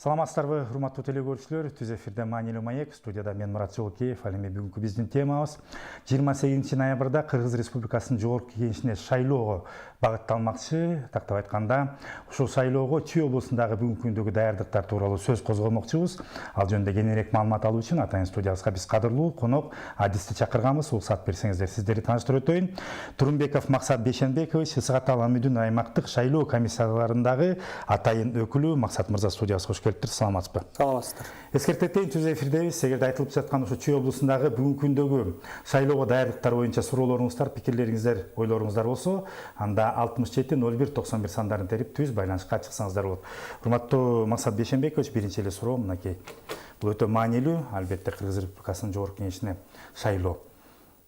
Саламатсыздарбы, урматтуу телекөрүүчүлөр, түз эфирде маанилүү маек, студияда мен Мурат Жолкеев. Ал эми бүгүнкү биздин темабыз 28 ноябрда Кыргыз Республикасынын жогорку кеңешине шайлоого багытталмакчы. Тактап айтканда, ушул шайлоого Чүй облусундагы бүгүнкү күндөгү даярдыктар тууралуу сөз козгомокчубуз. Ал жөнүндө кененирээк маалымат алуу үчүн атайын студиябызга биз кадырлуу конок адисти чакырганбыз. Уруксат берсеңиздер, сиздерди тааныштырып өтөйүн. Турунбеков Максат Бейшенбекович, Ысык Ата Ламүдүн аймактык шайлоо комиссияларындагы атайын өкүлү. Максат мырза, студиябызга кош келиптир. Саламатсызбы? Саламатсыздар. Эскертетейин, түз эфирдебиз. Эгерде айтылып жаткан ушу Чүй облусундагы бүгүнкү күндөгү шайлоого даярдыктар боюнча суроолоруңуздар, пикирлериңиздер, ойлоруңуздар болсо, анда 67-01-91 сандарын терип түз байланышка чыксаңыздар болот. Урматтуу Максат Бейшенбекович, биринчи эле суроо мынакей. Бул өтө маанилүү, албетте Кыргыз Республикасынын жогорку кеңешине шайлоо.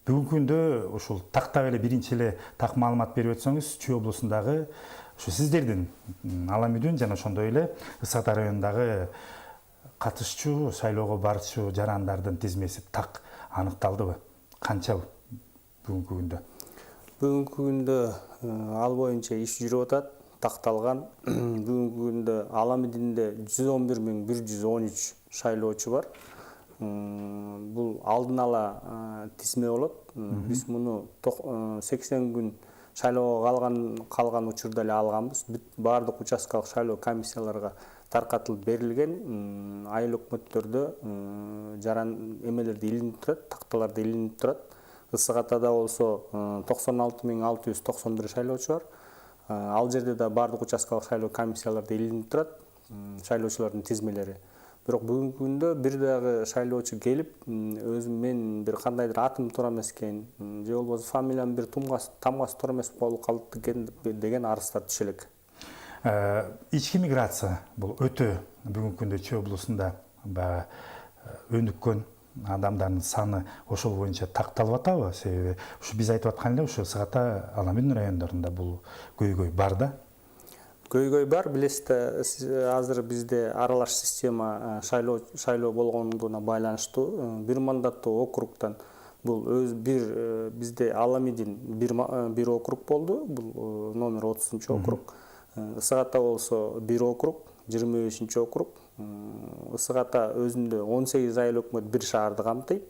Бүгүнкү күндө ушул тактап эле биринчи эле так маалымат берип өтсөңүз, Чүй облусундагы ушу сиздердин Аламүдүн жана ошондой эле Ысык Ата районундагы катышчу, шайлоого барчу жарандардын тизмеси так аныкталдыбы? Канча бүгүнкү күндө? Бүгүнкү күндө ал боюнча иш жүрүп атат, такталган. Бүгүнкү күндө Аламүдүндө 111.113 шайлоочу бар. Бул алдын ала тизме болот. Биз муну 80 күн шайлоого калган учурда эле алганбыз. Бардык участкалык шайлоо комиссияларга таркатылып берилген. Айыл өкмөттөрдө жаран эмелерди илинип турат, такталарды илинип турат. Ысык Атада болсо 96.691 шайлоочу бар. Ал жерде да бардык участкалык шайлоо комиссияларды илинип турат, шайлоочулардын тизмелери. Бирок бүгүнкү күндө бир дагы шайлоочу келип, өзүм мен бир кандайдыр атым туура эмес экен, же болбосо фамилиям бир тамгасы туура эмес болуп калды деген арыздар түшө элек. Ички миграция бул өтө бүгүнкү күндө Чүй облусунда баягы өнүккөн адамдардын саны ошол боюнча такталып атабы? Себеби ушу биз айтып аткан эле ушу Ысык Ата Аламүдүн райондорунда бул көйгөй бар да. Көйгөй бар, билесиздер, азыр бизде аралаш система шайлоо болгондугуна байланыштуу бир мандаттуу округтан бул бизде Аламүдүн бир округ болду, бул номер 30 округ. Ысык Ата болсо бир округ, 25 округ. Ысык Ата өзүндө 18 айыл өкмөт бир шаарды камтыйт.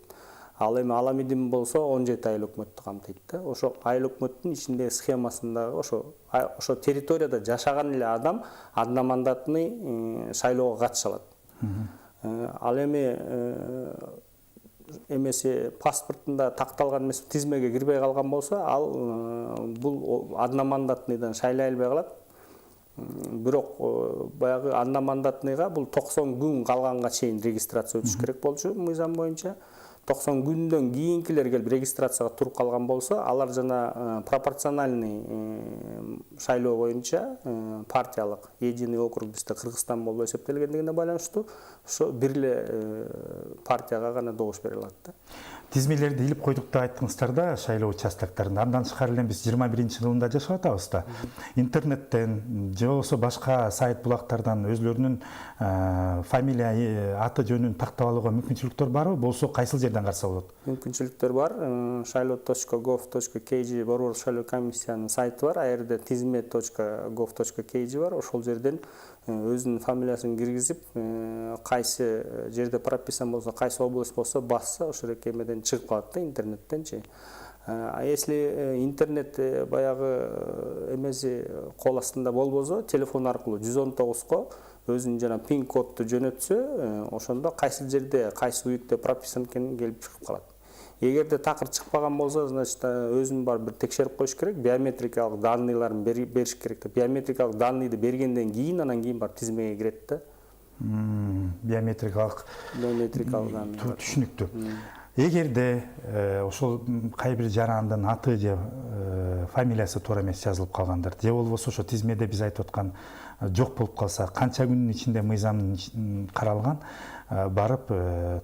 Ал эми Аламүдүн болсо 17 айыл өкмөттү камтыйт да. Ошо айыл өкмөттүн ичиндеги схемасындагы ошо территорияда жашаган эле адам одномандатный шайлоого катыша алат. Ал эми эмеси паспортунда такталган эмес тизмеге кирбей калган болсо, ал бул одномандатныйдан шайлай албай калат. Бирок баягы одномандатныйга бул 90 күн калганга чейин регистрация өтүш керек болчу мыйзам боюнча. 90 күндөн кийинкилер келип регистрацияга туруп калган болсо, алар жана пропорциональный шайлоо боюнча партиялык единый округ бизде Кыргызстан болуп эсептелгендигине байланыштуу ошо бир эле партияга гана добуш бере алат да. Тизмелерди илип койдук деп айттыңыздар да, шайлоо участоктарында. Андан тышкары эле биз 21-жылында жашап атабыз да. Интернеттен же болбосо башка сайт булактардан өзлөрүнүн фамилия, аты жөнүн тактап алууга мүмкүнчүлүктөр барбы? Болсо кайсыл жерден карса болот? Мүмкүнчүлүктөр бар. Шайлоо.gov.kg борбордук шайлоо комиссиянын сайты бар. А жерде tizme.gov.kg бар. Ошол жерден өзүнүн фамилиясын киргизип, кайсы жерде прописан болсо, кайсы область болсо басса, ошол эмеден чыгып калат да, интернеттенчи. А если интернет баягы эмеси кол астында болбосо, телефон аркылуу 119го өзүнүн жана пин кодду жөнөтсө, ошондо кайсы жерде, кайсы уютта прописан экенин келип чыгып калат. Эгерде такыр чыкпаган болсо, значит, өзүн бар бир текшерип коюш керек, биометрикалык данныйларын бериш керек. Биометрикалык данныйды бергенден кийин, анан кийин бар тизмеге кирет да. Биометрикалык данный. Түшүнүктүү. Эгерде ошол кай бир жарандын аты же фамилиясы туура эмес жазылып калгандар, же болбосо ошо тизмеде биз айтып аткан жок болуп калса, канча күнүн ичинде мыйзамдын каралган барып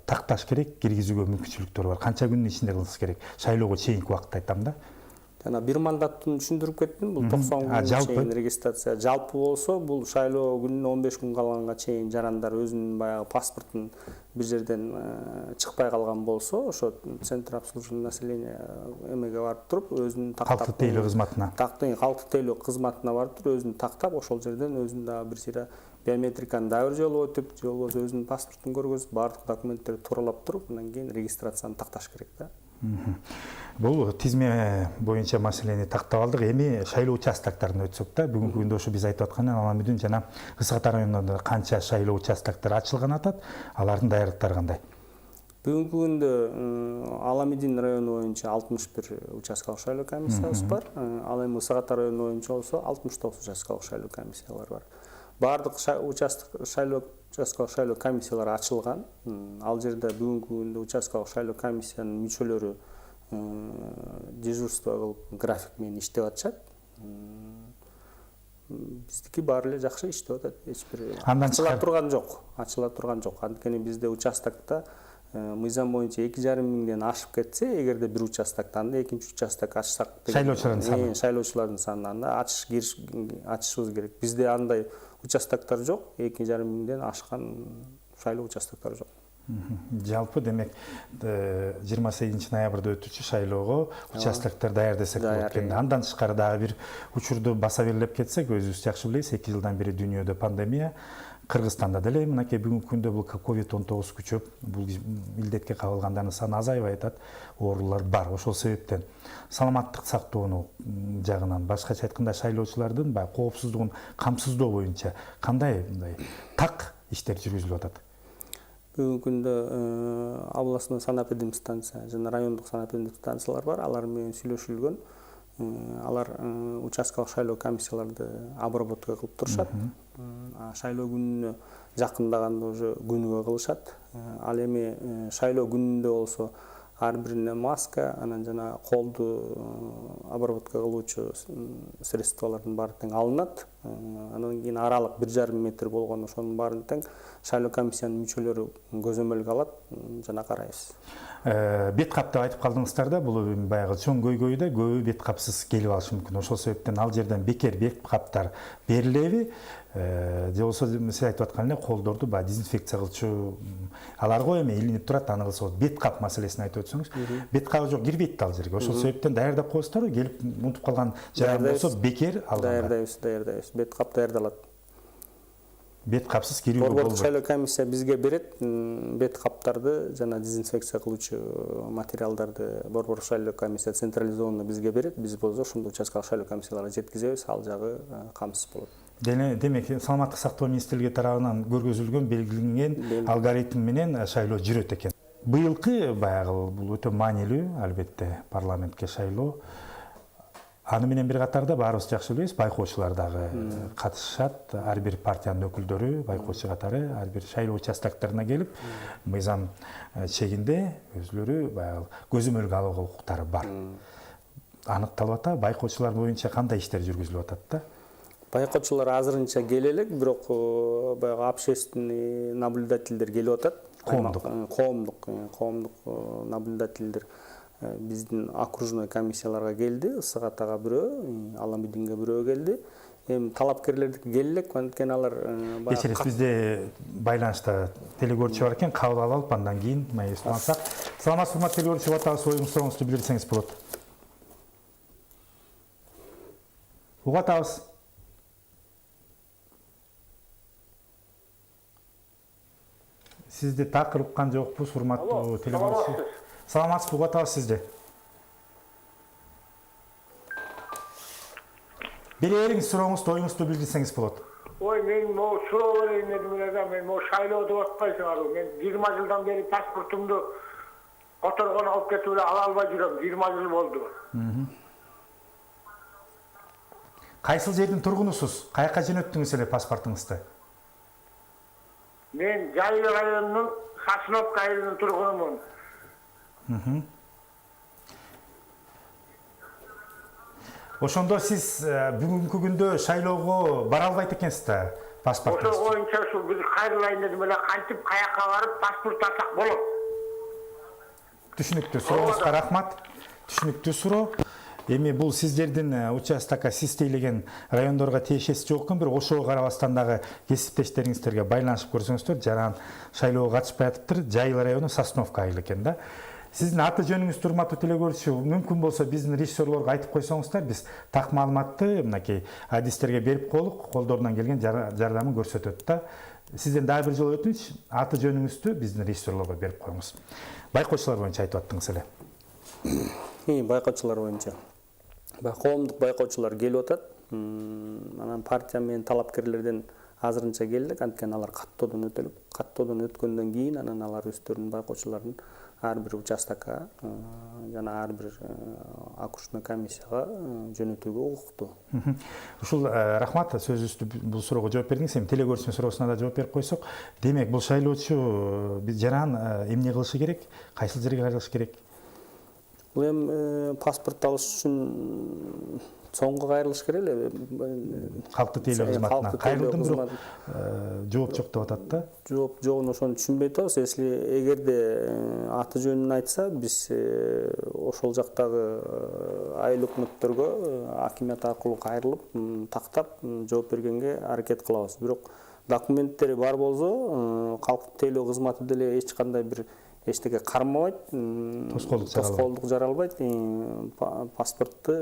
такташ керек, киргизүүгө мүмкүнчүлүктөр бар. Канча күнүн ичинде кылыш керек? Шайлоого чейинки убакытта айтам да. жана бир мандаттын түшүндүрүп кеттим. Бул 90 күнгө чейин регистрация. Жалпы болсо бул шайлоо күнүнө 15 күн калганга чейин жарандар өзүнүн баягы паспортун бир жерден чыкпай калган болсо, ошо центр обслуживания населения эмеге барып туруп, өзүнүн калктык тейлөө кызматына. Калктык тейлөө кызматына барып туруп, өзүн тактап, ошол жерден өзүн дагы бир сыйра биометриканы дагы бир жолу өтүп, же болбосо өзүнүн паспортун көргөзүп, баардык документтерди тууралап туруп, андан кийин регистрацияны такташ керек да. Бул тизме боюнча маселени тактап алдык. Эми шайлоо участоктарына өтсөк да, бүгүнкү күндө ушу биз айтып аткан Аламүдүн жана Ысык Ата районунда канча шайлоо участоктор ачылган атат, алардын даярдыктары кандай? Бүгүнкү күндө Аламүдүн району боюнча 61 участкалык шайлоо комиссиябыз бар. Ал эми Ысык Ата району боюнча болсо 69 участкалык шайлоо комиссиялар бар. Баардык участкалык шайлоо комиссиялары ачылган. Ал жерде бүгүнкү күндө участкалык шайлоо комиссиянын мүчөлөрү дежурство кылып график менен иштеп атышат. Биздики баары эле жакшы иштеп атат. Эч бир ачыла турган жок. Анткени бизде участокто мыйзам боюнча 2,5 миңден ашып кетсе, эгерде бир участоктан анда экинчи участок ачсак деген шайлоочулардын саны анда ачышыбыз керек. Бизде андай участоктор жок, 2,5 миңден ашкан шайлоо участоктор жок. Жалпы демек 28 ноябрда өтүүчү шайлоого участоктор даяр десек болот экен. Андан тышкары дагы бир учурду баса белгилеп кетсек, өзүбүз жакшы билебиз, 2 жылдан бери дүйнөдө пандемия, Кыргызстанда деле мынакей бүгүнкү күндө бул COVID-19 күчөп, бул илдетке кабылгандардын саны азайбай атат, оорулар бар. Ошол себептен саламаттык сактоону жагынан, башкача айтканда шайлоочулардын коопсуздугун камсыздоо боюнча кандай так иштер жүргүзүлүп атат? Бүгүнкү күндө областной санэпидемстанция жана райондук санэпидемстанциялар бар. Алар менен сүйлөшүлгөн. Алар участкалык шайлоо комиссияларды обработка кылып турушат. Шайлоо күнүнө жакындаганда уже күнүгө кылышат. Ал эми шайлоо күнүндө болсо ар бирине маска, анан жана колду обработка кылуучу средстволордун баары тең алынат. Андан кийин аралык 1,5 метр болгон ошонун баарын тең шайлоо комиссиянын мүчөлөрү көзөмөлгө алат жана карайбыз. Бет кап деп айтып калдыңыздар да, бул баягы чоң көйгөйдө көбү бет капсыз келип алышы мүмкүн. Ошол себептен ал жерден бекер бет каптар берилеби? Же болсо сиз айтып аткан эле колдорду дезинфекция кылчу аларга эми илинип турат, аны кылсак бет кап маселесин айтып өтсөңүз. Бет кабы жок, кирбейт да ал жерге. Ошол себептен даярдап коесуздарбы? Келип унутуп калган жайым болсо бекер алган. Даярдайбыз. Бет кап даярдалат. Бет капсыз кирүүгө болбойт. Борбордук шайлоо комиссия бизге берет бет каптарды жана дезинфекция кылуучу материалдарды. Борбордук шайлоо комиссия централизованно бизге берет. Биз болсо ошондо участкалык шайлоо комиссияларга жеткизебиз, ал жагы камсыз болот. Демек, саламаттык сактоо министрлиги тарабынан көргөзүлгөн белгиленген алгоритм менен шайлоо жүрөт экен. Быйылкы баягы бул өтө маанилүү, албетте, парламентке шайлоо. Аны менен бир катарда баарыбыз жакшы билебиз, байкоочулар дагы катышат. Ар бир партиянын өкүлдөрү, байкоочу катары ар бир шайлоо участокторуна келип, мыйзам чегинде өзүлөрү баягы көзөмөлгө алууга укуктары бар. Аныкталып атат, байкоочулар боюнча кандай иштер жүргүзүлүп атат да? Байкоочулар азырынча келе элек, бирок баягы общественный наблюдательдер келип атат. Коомдук наблюдательдер биздин окружной комиссияларга келди. Ысык Атага бирөө, Аламүдүнгө бирөө келди. Эми талапкерлердики келе элек, анткени алар кечиресиз, бизде байланышта телекөрүүчү бар экен, кабыл алып андан кийин маектансак. Саламатсызбы, урматтуу телекөрүүчү, атабыз, оюңузду билдирсеңиз болот. Угатабыз. Сизди такыр уккан жокпуз, урматтуу телекөрүүчү. Саламатсызбы, угатабыз сизди. Бере бериңиз, сурооңузду, оюңузду билдирсеңиз болот. Ой, мен могу суроо берейин дедим эле, мен могу шайлоо деп атпайсыңар. Мен 20 жылдан бери паспортумду которгон алып кетип эле ала албай жүрөм. 20 жыл болду. Кайсыл жердин тургунусуз? Каяка жөнөттүңүз эле паспортуңузду? Мен Жайыл районунун Сасыновка айылынын тургунумун. Ошондо сиз бүгүнкү күндө шайлоого бара албайт экенсиз да, паспортуңуз? Ошол боюнча ушу биз кайрылайын дедим эле, кантип каяка барып паспорт алсак болот? Түшүнүктүү, сурооңузга рахмат. Түшүнүктүү суроо. Эми бул сиздердин участокка сиз тейлеген райондорго тиешеси жок экен, бирок ошого карабастан дагы кесиптештериңиздерге байланышып көрсөңүздөр, жаран шайлоого катышпай атыптыр, Жайыл району Сосновка айыл экен да. Сиздин аты жөнүңүздү урматтуу теле көрүүчү, мүмкүн болсо биздин режиссерлорго айтып койсоңуздар, биз так маалыматты мынакей адистерге берип коелук, колдорунан келген жардамын көрсөтөт да. Сизден дагы бир жолу өтүнүч, аты жөнүңүздү биздин режиссерлорго берип коюңуз. Байкоочулар боюнча айтып аттыңыз эле. Байкоочулар боюнча. Коомдук байкоочулар келип атат. Анан партия менен талапкерлерден азырынча келдик, анткени алар каттоодон өтөлүп, каттоодон өткөндөн кийин анан алар өздөрүнүн байкоочуларын ар бир участокко жана ар бир окружной комиссияга жөнөтүүгө укуктуу. Ушул рахмат, сөзүбүздү бул суроого жооп бердиңиз. Эми теле көрүүчүнүн суроосуна да жооп берип койсок, демек бул шайлоочу биз жаран эмне кылышы керек? Кайсыл жерге кайрылыш керек? Бул эми паспорт алыш үчүн соңго кайрылыш керек эле. Калктык тейлөө кызматына кайрылдым, бирок жооп жок деп атат да. Жооп жогун ошону түшүнбөй атабыз. Эгерде аты жөнүн айтса, биз ошол жактагы айыл өкмөттөргө акимият аркылуу кайрылып, тактап жооп бергенге аракет кылабыз. Бирок документтери бар болсо, калктык тейлөө кызматы деле эч кандай бир эчтеке кармабайт, тоскоолдук жаралбайт, паспортты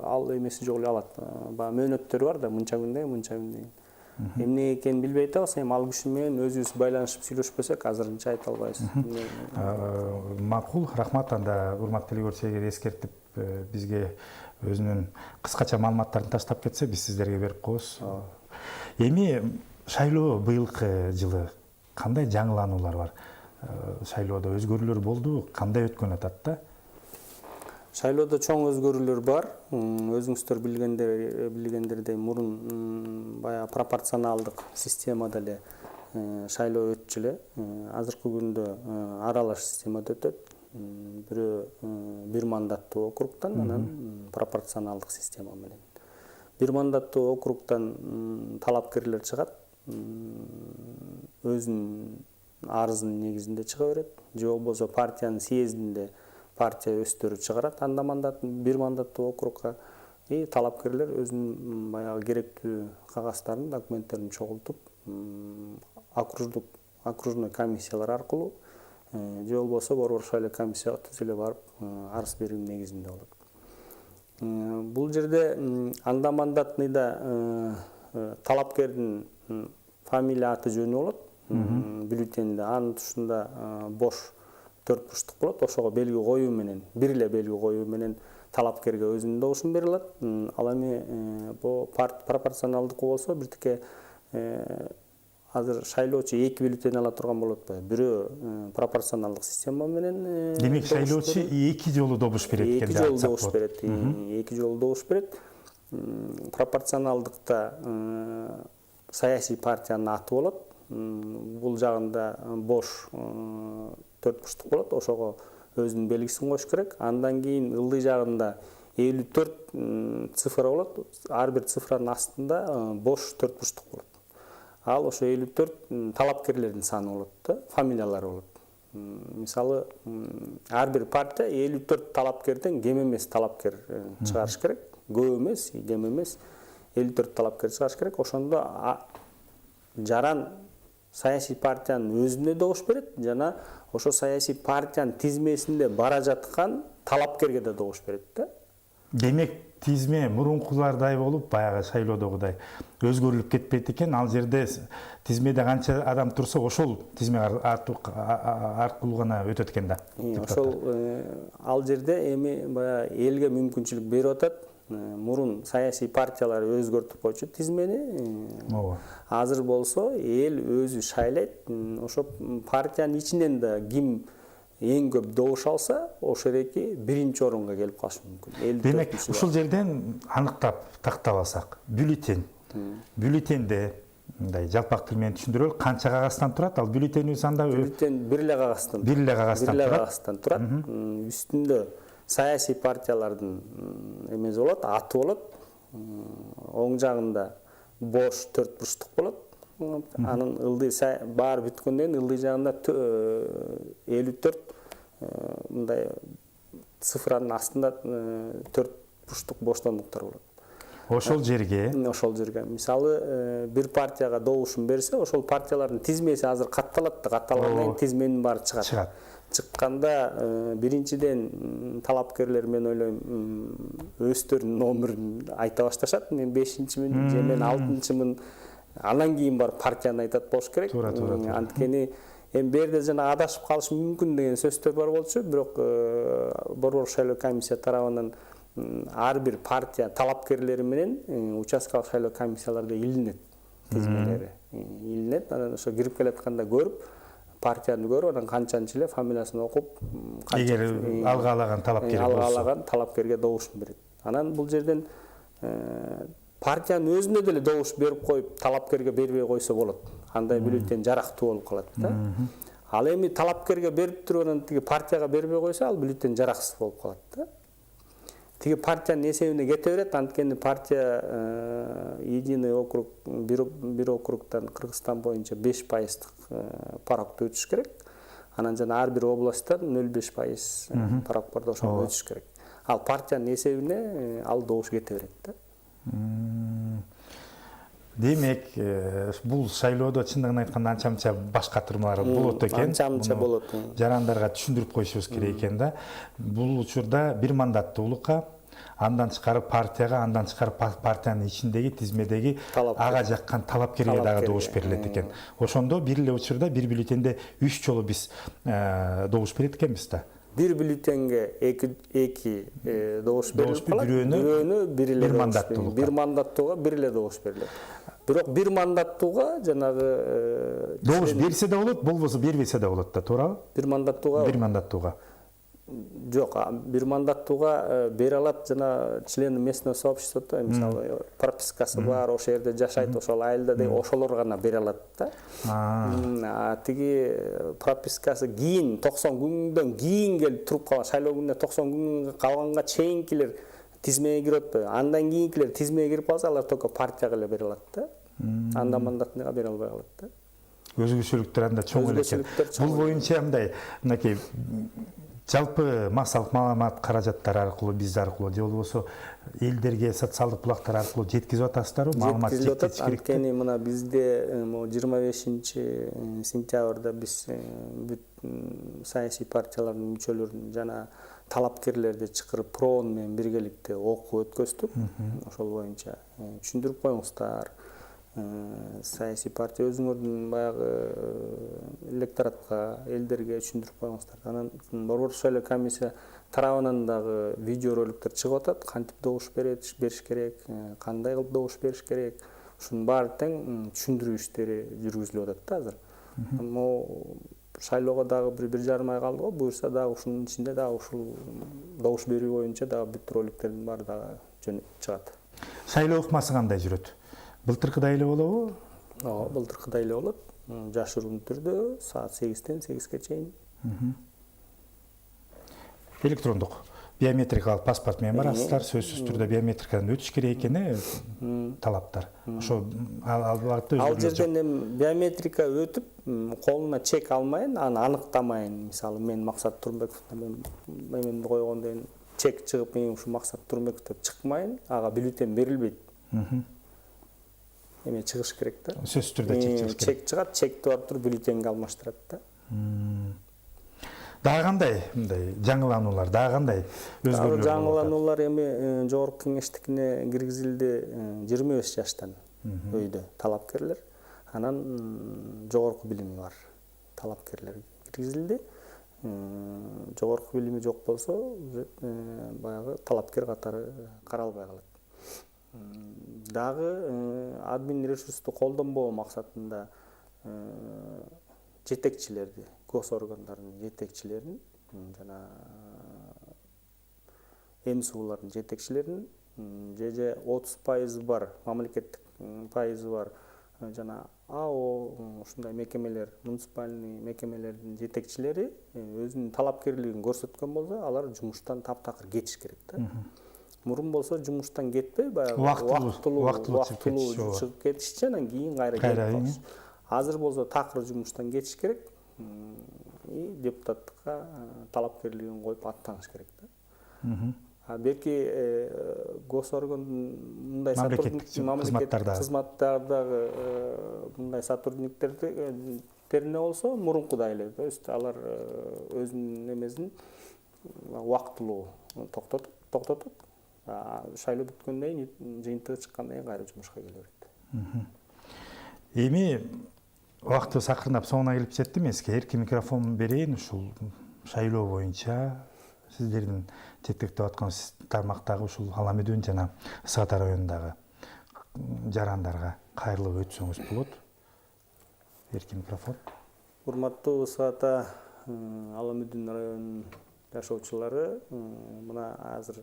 ал эмеси жок эле алат. Баягы мөөнөттөрү бар да, мынча күндө. Эмне экенин билбей атабыз, эми ал киши менен өзүбүз байланышып сүйлөшпөсөк, азырынча айта албайбыз. Макул, рахмат. Анда урматтуу теле көрүүчүлөр эскертип бизге өзүнүн кыскача маалыматтарын таштап кетсе, биз сиздерге берип коебуз. Эми шайлоо быйылкы жылы кандай жаңылануулар бар? Шайлоодо өзгөрүүлөр болду, кандай өткөн атат да? Шайлоодо чоң өзгөрүүлөр бар. Өзүңүздөр билгендердей мурун баягы пропорционалдык системада эле шайлоо өтчү эле. Азыркы күндө аралаш системада өтөт. Бирөө бир мандаттуу округтан, анан пропорционалдык система менен. Бир мандаттуу округтан талапкерлер чыгат. Өзүнүн арызынын негизинде чыга берет. Же болбосо партиянын съездинде партия өздөрү чыгарат бир мандаттуу округга. Талапкерлер өзүнүн баягы керектүү кагаздарын, документтерин чогултуп, окружной комиссиялар аркылуу же болбосо борбор шайлоо комиссияга түз эле барып арыз берүү негизинде болот. Бул жерде анда-мандатныйда талапкердин фамилия, аты жөнү болот. Бюллетенде анын тушунда бош 4 бурчтук болот. Ошого белги коюу менен, бир эле белги коюу менен талапкерге өзүнүн добушун бере алат. Ал эми бул пропорционалдык болсо биртике азыр шайлоочу 2 бюллетен ала турган болот да. Бирөө пропорционалдык система менен демек шайлоочу 2 жолу добуш берет экен. 2 жолу добуш берет. 2 жолу добуш берет. Пропорционалдыкта саясий партиянын аты болот. Бул жагында бош 4 бурчтук болот. Ошого өзүнүн белгисин коюш керек. Андан кийин ылдый жагында 54 цифра болот. Ар бир цифранын астында бош 4 бурчтук болот. Ал ошо 54 талапкерлердин саны болот да, фамилиялары болот. Мисалы, ар бир партия 54 талапкерден кем эмес талапкер чыгарыш керек. Көп эмес, кем эмес 54 талапкер чыгарыш керек. Ошондо жаран саясий партиянын өзүнө добуш берет, жана ошо саясий партиянын тизмесинде бара жаткан талапкерге да добуш берет да. Демек тизме мурункулардай болуп, баягы шайлоодогудай өзгөрүлүп кетпейт экен. Ал жерде тизмеде канча адам турса, ошол тизме аркылуу гана өтөт экен да. Ошол ал жерде эми баягы элге мүмкүнчүлүк берип атат. Мурун саясий партиялар өзгөртүп койчу тизмени. Азыр болсо эл өзү шайлайт. Ошо партиянын ичинен да ким эң көп добуш алса, ошол эки биринчи орунга келип калышы мүмкүн. Демек, ушул жерден аныктап тактап алсак, бюллетен. Бюллетенде мындай жалпак тил менен түшүндүрөлүк, канча кагаздан турат? Ал бюллетендин санда бюллетен бир эле кагаздан. Бир эле кагаздан турат. Үстүндө саясий партиялардын эмеси болот, аты болот. Оң жагында бош 4 бурчтук болот. Анын ылдый баары бүткөндөн кийин ылдый жагында 54 мындай цифранын астында 4 бурчтук боштондуктар болот. Ошол жерге мисалы бир партияга добушун берсе, ошол партиялардын тизмеси азыр катталат да, катталгандан кийин тизменин баары чыгат. Чыкканда биринчиден талапкерлер, мен ойлойм, өздөрүнүн номерин айта башташат. Мен 5-чимин же мен 6-чымын. Андан кийин барып партияны айтат болуш керек. Анткени эми берде жана адашып калыш мүмкүн деген сөздөр бар болчу, бирок Борбор шайлоо комиссия тарабынан ар бир партия талапкерлери менен участкалык шайлоо комиссияларда илинет, тизмелери илинет. Анан ошо кирип келатканда көрүп, партияны көрүп, анан канчанчы эле фамилиясын окуп, эгер алга алаган талапкерге добушун берет. Анан бул жерден партиянын өзүнө деле добуш берип коюп, талапкерге бербей койсо болот. Андай бюллетень жарактуу болуп калат да. Ал эми талапкерге берип туруп, анан тиги партияга бербей койсо, ал бюллетень жараксыз болуп калат да. Тиги партиянын эсебине кете берет. Анткени партия единый округ, бир округтан Кыргызстан боюнча 5% парокто өтүш керек. Анан жана ар бир областтан 0,5% парок бар да, ошону өтүш керек. Ал партиянын эсебине ал добуш кете берет да. Демек, бул шайлоодо чындыгын айтканда анча-мынча баш катырмалар болот экен. Анча-мынча болот. Жарандарга түшүндүрүп коюшубуз керек экен да. Бул учурда бир мандаттуулукка, андан тышкары партияга, андан тышкары партиянын ичиндеги тизмедеги ага жаккан талапкерге дагы добуш берилет экен. Ошондо бир эле учурда бир бюллетенде 3 жолу биз добуш берет экенбиз да. Бир бюллетенге эки добуш берилип калат. Бирөөнө бир эле мандаттуулукка. Бир мандаттууга бир эле добуш берилет. Бирок бир мандаттууга жанагы добуш берсе да болот, болбосо бербесе да болот да, туурабы? Бир мандаттууга. Жок, бир мандаттууга бере алат жана член местного сообщества, мисалы пропискасы бар, ошол жерде жашайт, ошол айылда деп, ошолор гана бере алат да. Тиги пропискасы кийин 90 күндөн кийин келип туруп калган, шайлоо күнүнө 90 күн калганга чейинкилер тизмеге кирип атпайбы? Андан кийинкилер тизмеге кирип калса, алар только партияга эле бере алат да. Андан мандатныга бере албай калат да. Өзгөчөлүктөр анда чоң эле экен. Бул боюнча мындай, мынакей жалпы массалык маалымат каражаттары аркылуу, биз аркылуу же болбосо элдерге социалдык булактар аркылуу жеткизип атасыздарбы? Маалымат жеткизиш керек. Анткени мына бизде 25-сентябрда биз бүт саясий партиялардын мүчөлөрүн жана талапкерлерди чакырып проон менен биргеликте окуу өткөздүк. Ошол боюнча түшүндүрүп коюңуздар. Саясий партия өзүңөрдүн баягы электоратка, элдерге түшүндүрүп коюңуздар. Анан Борбор шайлоо комиссия тарабынан дагы видео роликтер чыгып атат. Кантип добуш бериш керек, кандай кылып добуш бериш керек. Ушунун баары тең түшүндүрүү иштери жүргүзүлүп атат да азыр. Шайлоого дагы 1,5 ай калды го. Буюрса дагы ушунун ичинде дагы ушул добуш берүү боюнча дагы бүт роликтердин баары дагы чыгат. Шайлоо ыкмасы кандай жүрөт? Былтыркыдай эле болобу? Ооба, былтыркыдай эле болот. Жашыруун түрдө саат 8-тен 8ге чейин. Электрондук биометрикалык паспорт менен барасыздар, сөзсүз түрдө биометрикадан өтүш керек экен, талаптар. Ошо ал жерден биометрика өтүп, колуна чек алмайын, аны аныктамайын. Мисалы, мен Максат Турмбековдун эмемди койгондон чек чыгып, мен ушу Максат Турмбеков деп чыкмайын, ага бюллетень берилбейт. Эме чыгыш керек да. Сөзсүз түрдө чек чыгыш керек. Чек чыгат, чекти барып туруп бюллетеньге алмаштырат да. Дагы кандай мындай жаңылануулар, дагы кандай өзгөрүүлөр? Жаңылануулар эми жогорку кеңештикине киргизилди 25 жаштан өйдө талапкерлер. Анан жогорку билими бар талапкерлер киргизилди. Жогорку билими жок болсо, баягы талапкер катары каралбай калат. Дагы админ ресурсту колдонбоо максатында жетекчилерди, госоргандардын жетекчилерин жана МСУлардын жетекчилерин же 30% бар, мамлекеттик пайызы бар жана АО ушундай мекемелер, муниципальный мекемелердин жетекчилери өзүнүн талапкерлигин көрсөткөн болсо, алар жумуштан таптакыр кетиш керек да. Мурун болсо жумуштан кетпей, баягы убактылуу чыгып кетишчи, анан кийин кайра келип калыш. Азыр болсо такыр жумуштан кетиш керек, депутаттыкка талапкерлигин коюп аттаныш керек да. Берки госорган мындай кызматтардагы мындай сотрудниктерине болсо мурункудай эле. То есть алар өзүнүн эмесин убактылуу токтотуп, шайлоо бүткөндөн кийин жыйынтыгы чыккандан кийин кайра жумушка келе берет. Эми убактыбыз акырындап соңуна келип жетти эмески. Эркин микрофон берейин ушул шайлоо боюнча сиздердин жетектеп аткан тармактагы ушул Ала Медүн жана Ысык Ата районундагы жарандарга кайрылып өтсөңүз болот. Эркин микрофон. Урматтуу Ысык Ата Ала Медүн районунун жашоочулары, мына азыр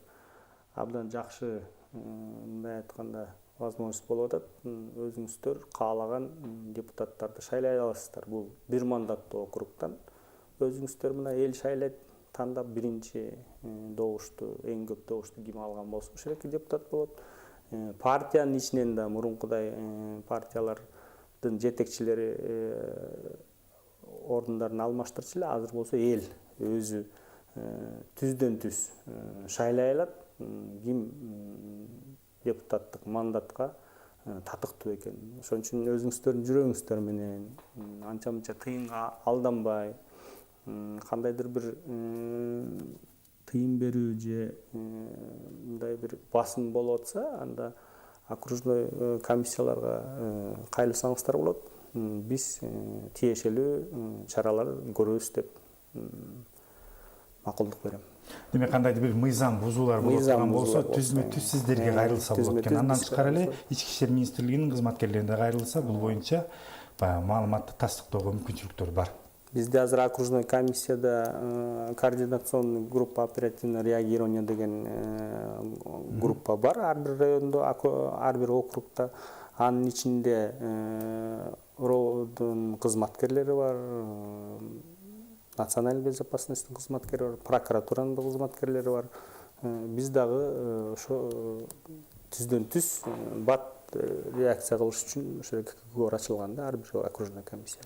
абдан жакшы мындай айтканда возможность болуп атат. Өзүңүздөр каалаган депутаттарды шайлай аласыздар. Бул бир мандаттуу округтан өзүңүздөр мына эл шайлайт тандап биринчи добушту, эң көп добушту ким алган болсо ошолеки депутат болот. Партиянын ичинен да мурункудай партиялардын жетекчилери ордундарын алмаштырчу эле. Азыр болсо эл өзү түздөн түз шайлай алат. Ким депутаттык мандатка татыктуу экен. Ошон үчүн өзүңүздөрдүн жүрөгүңүздөр менен анча-мынча тыйынга алданбай, кандайдыр бир тыйын берүү же мындай бир басым болуп атса, анда окружной комиссияларга кайрылсаңыздар болот. Биз тиешелүү чаралар көрөбүз деп макулдук берем. Демек кандайдыр бир мыйзам бузуулар болуп турган болсо, түзмө-түз сиздерге кайрылса болот экен. Андан тышкары эле Ички ишер министрлигинин кызматкерлерине кайрылса, бул боюнча маалыматты тастыктоого мүмкүнчүлүктөр бар. Bizde hazır окружной комиссияда координационный группа оперативного реагирования деген группа бар. Ар бир райондо, ар бир округта. Анын ичинде РОдун кызматкерлери бар, национальный безопасностьтун кызматкерлери бар, прокуратуранын кызматкерлери бар. Биз дагы ошо түздөн түз бат реакция кылыш үчүн ошо көөр ачылганда ар бир окружной комиссия.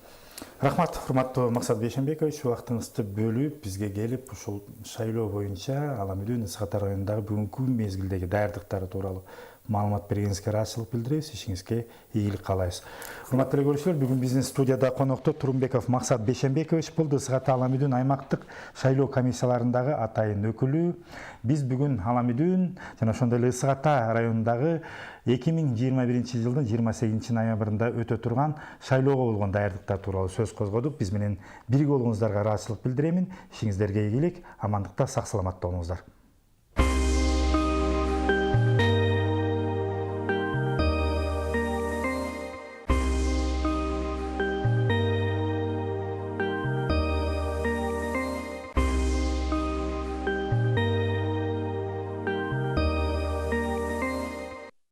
Рахмат, урматтуу Максат Бейшенбекович, убактыңызды бөлүп бизге келип ушул шайлоо боюнча Ала Медүн Ысык Ата районундагы бүгүнкү мезгилдеги даярдыктары тууралуу маалымат бергениңизге ыраазычылык билдиребиз, ишиңизге ийгилик каалайбыз. Урматтуу көрүүчүлөр, бүгүн биздин студияда конокто Турумбеков Максат Бейшенбекович болду, Ысык Ата Ала Медүн аймактык шайлоо комиссияларындагы атайын өкүлү. Биз бүгүн Ала Медүн жана ошондой эле Ысык Ата районундагы 2021 жылдын 28 ноябрында өтө турган шайлоого болгон даярдыктар тууралуу сөз козгодук. Биз менен бирге болгоңуздарга ыраазычылык билдиремин. Ишиңиздерге ийгилик, амандыкта, сак саламатта болуңуздар.